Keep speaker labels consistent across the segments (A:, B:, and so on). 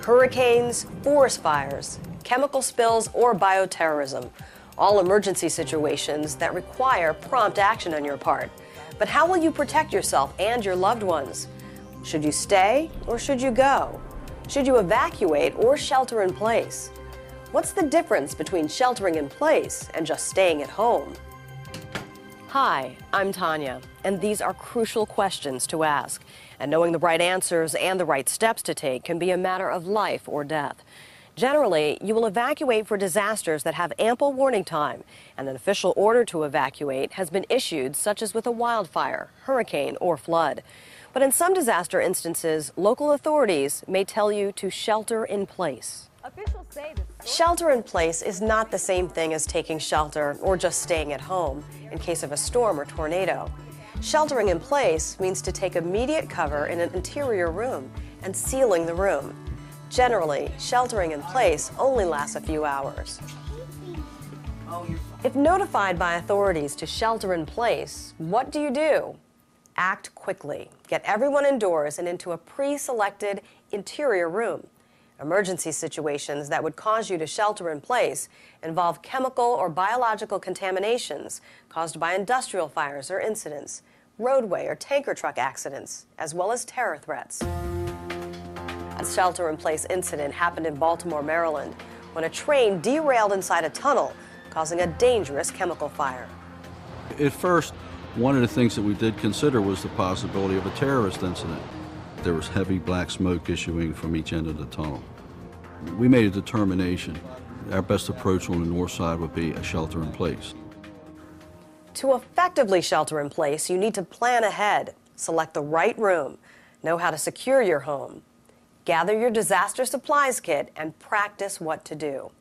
A: Hurricanes, forest fires, chemical spills, or bioterrorism. All emergency situations that require prompt action on your part. But how will you protect yourself and your loved ones? Should you stay or should you go? Should you evacuate or shelter in place? What's the difference between sheltering in place and just staying at home? Hi, I'm Tanya, and these are crucial questions to ask. And knowing the right answers and the right steps to take can be a matter of life or death. Generally, you will evacuate for disasters that have ample warning time, and an official order to evacuate has been issued, such as with a wildfire, hurricane, or flood. But in some disaster instances, local authorities may tell you to shelter in place. Officials say shelter in place is not the same thing as taking shelter or just staying at home in case of a storm or tornado. Sheltering in place means to take immediate cover in an interior room and sealing the room. Generally, sheltering in place only lasts a few hours. If notified by authorities to shelter in place, what do? Act quickly. Get everyone indoors and into a pre-selected interior room. Emergency situations that would cause you to shelter in place involve chemical or biological contaminations caused by industrial fires or incidents, roadway or tanker truck accidents, as well as terror threats. A shelter-in-place incident happened in Baltimore, Maryland, when a train derailed inside a tunnel, causing a dangerous chemical fire.
B: At first, one of the things that we did consider was the possibility of a terrorist incident. There was heavy black smoke issuing from each end of the tunnel. We made a determination. Our best approach on the north side would be a shelter in place.
A: To effectively shelter in place, you need to plan ahead, select the right room, know how to secure your home, gather your disaster supplies kit, and practice what to do.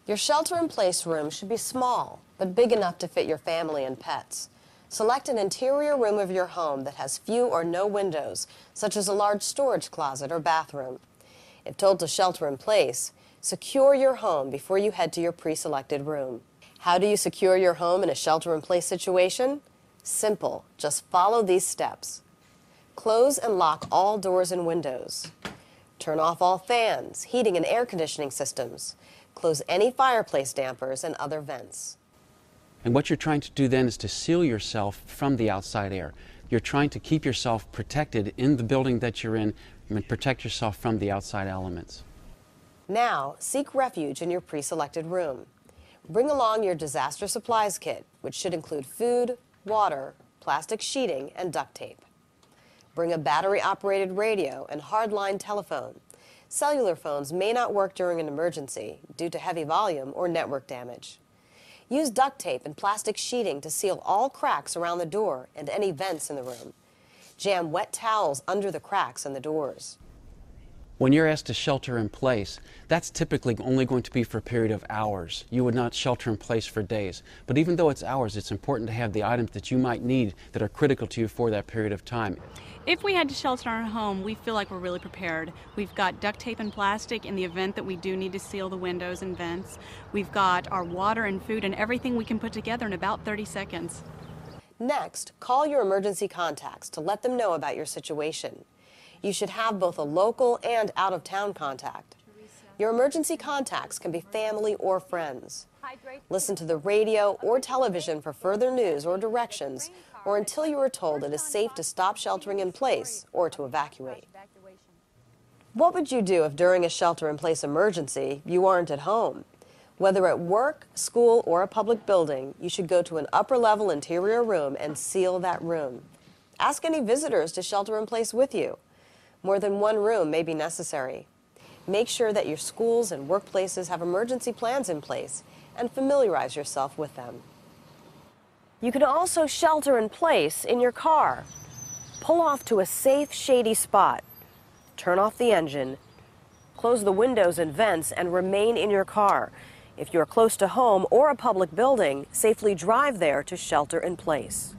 A: Your shelter-in-place room should be small, but big enough to fit your family and pets. Select an interior room of your home that has few or no windows, such as a large storage closet or bathroom. If told to shelter in place, secure your home before you head to your pre-selected room. How do you secure your home in a shelter-in-place situation? Simple. Just follow these steps. Close and lock all doors and windows. Turn off all fans, heating and air conditioning systems. Close any fireplace dampers and other vents.
C: And what you're trying to do then is to seal yourself from the outside air. You're trying to keep yourself protected in the building that you're in and protect yourself from the outside elements.
A: Now, seek refuge in your pre-selected room. Bring along your disaster supplies kit, which should include food, water, plastic sheeting, and duct tape. Bring a battery-operated radio and hardline telephone. Cellular phones may not work during an emergency due to heavy volume or network damage. Use duct tape and plastic sheeting to seal all cracks around the door and any vents in the room. Jam wet towels under the cracks in the doors.
C: When you're asked to shelter in place, that's typically only going to be for a period of hours. You would not shelter in place for days. But even though it's hours, it's important to have the items that you might need that are critical to you for that period of time.
D: If we had to shelter in our home, we feel like we're really prepared. We've got duct tape and plastic in the event that we do need to seal the windows and vents. We've got our water and food and everything we can put together in about 30 seconds.
A: Next, call your emergency contacts to let them know about your situation. You should have both a local and out-of-town contact. Your emergency contacts can be family or friends. Listen to the radio or television for further news or directions, or until you are told it is safe to stop sheltering in place or to evacuate. What would you do if during a shelter-in-place emergency you aren't at home? Whether at work, school, or a public building, you should go to an upper-level interior room and seal that room. Ask any visitors to shelter in place with you. More than one room may be necessary. Make sure that your schools and workplaces have emergency plans in place and familiarize yourself with them. You can also shelter in place in your car. Pull off to a safe, shady spot. Turn off the engine. Close the windows and vents and remain in your car. If you're close to home or a public building, safely drive there to shelter in place.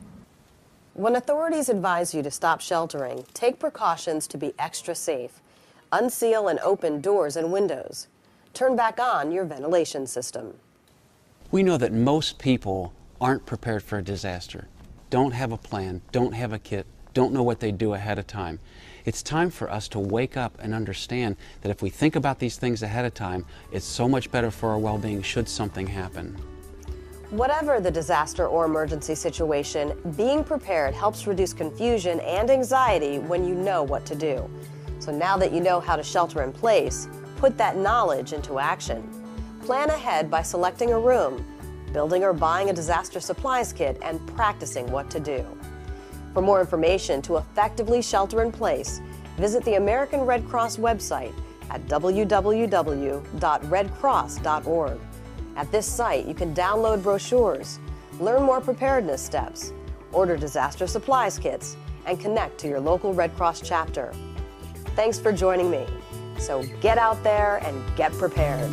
A: When authorities advise you to stop sheltering, take precautions to be extra safe. Unseal and open doors and windows. Turn back on your ventilation system.
C: We know that most people aren't prepared for a disaster, don't have a plan, don't have a kit, don't know what they'd do ahead of time. It's time for us to wake up and understand that if we think about these things ahead of time, it's so much better for our well-being should something happen.
A: Whatever the disaster or emergency situation, being prepared helps reduce confusion and anxiety when you know what to do. So now that you know how to shelter in place, put that knowledge into action. Plan ahead by selecting a room, building or buying a disaster supplies kit, and practicing what to do. For more information to effectively shelter in place, visit the American Red Cross website at www.redcross.org. At this site, you can download brochures, learn more preparedness steps, order disaster supplies kits, and connect to your local Red Cross chapter. Thanks for joining me. So get out there and get prepared.